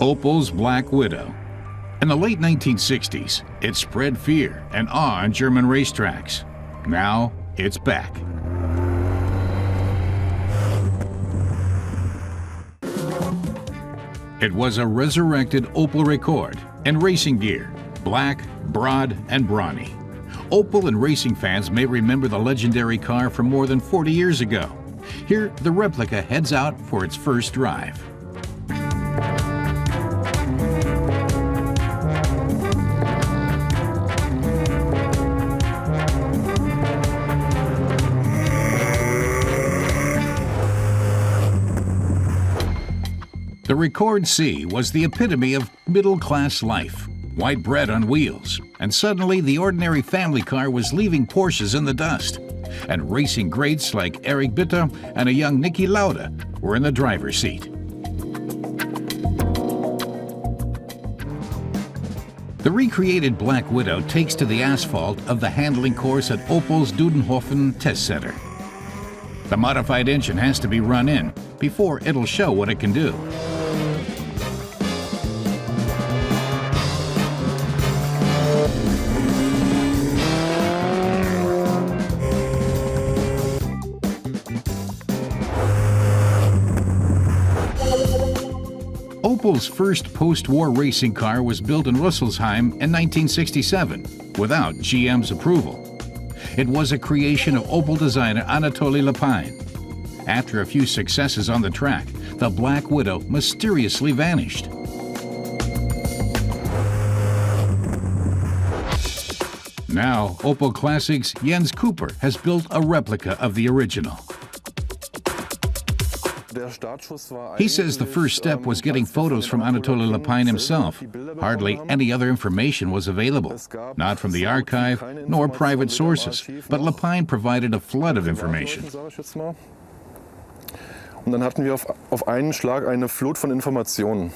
Opel's Black Widow. In the late 1960s, it spread fear and awe on German racetracks. Now, it's back. It was a resurrected Opel Rekord in racing gear, black, broad, and brawny. Opel and racing fans may remember the legendary car from more than 40 years ago. Here, the replica heads out for its first drive. The Rekord C was the epitome of middle-class life, white bread on wheels, and suddenly the ordinary family car was leaving Porsches in the dust. And racing greats like Erich Bitter and a young Niki Lauda were in the driver's seat. The recreated Black Widow takes to the asphalt of the handling course at Opel's Dudenhofen Test Center. The modified engine has to be run in before it'll show what it can do. Opel's first post-war racing car was built in Rüsselsheim in 1967 without GM's approval. It was a creation of Opel designer Anatoly Lapine. After a few successes on the track, the Black Widow mysteriously vanished. Now, Opel Classic's Jens Cooper has built a replica of the original. He says the first step was getting photos from Anatoly Lapine himself. Hardly any other information was available, not from the archive nor private sources, but Lapine provided a flood of information. Und dann hatten wir auf einen Schlag eine Flut von Informationen.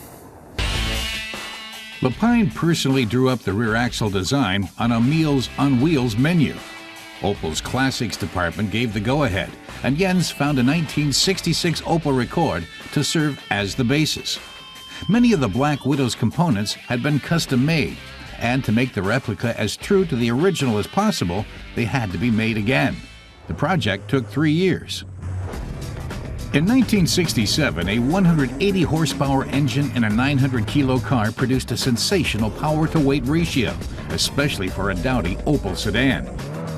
Lapine personally drew up the rear axle design on a Meals on Wheels menu. Opel's Classics department gave the go-ahead, and Jens found a 1966 Opel Rekord to serve as the basis. Many of the Black Widow's components had been custom-made, and to make the replica as true to the original as possible, they had to be made again. The project took 3 years. In 1967, a 180-horsepower engine in a 900-kilo car produced a sensational power-to-weight ratio, especially for a dowdy Opel sedan.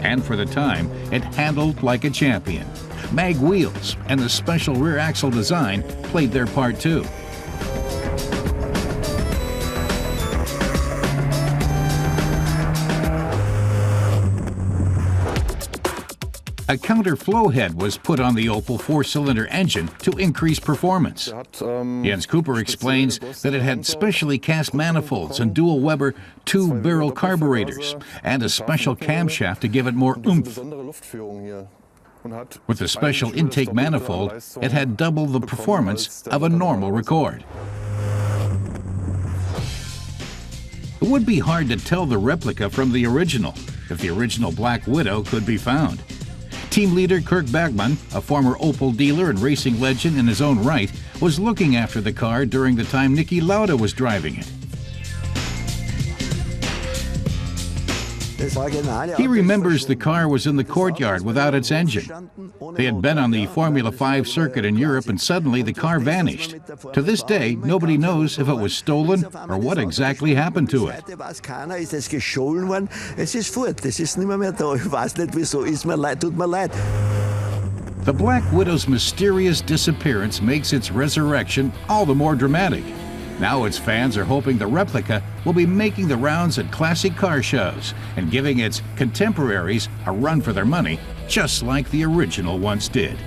And for the time, it handled like a champion. Mag wheels and the special rear axle design played their part too. A counter-flow head was put on the Opel four-cylinder engine to increase performance. Jens Cooper explains that it had specially cast manifolds and dual Weber two-barrel carburetors and a special camshaft to give it more oomph. With the special intake manifold, it had double the performance of a normal Rekord. It would be hard to tell the replica from the original if the original Black Widow could be found. Team leader Kirk Bagman, a former Opel dealer and racing legend in his own right, was looking after the car during the time Niki Lauda was driving it. He remembers the car was in the courtyard without its engine. They had been on the Formula 5 circuit in Europe and suddenly the car vanished. To this day, nobody knows if it was stolen or what exactly happened to it. The Black Widow's mysterious disappearance makes its resurrection all the more dramatic. Now its fans are hoping the replica will be making the rounds at classic car shows and giving its contemporaries a run for their money, just like the original once did.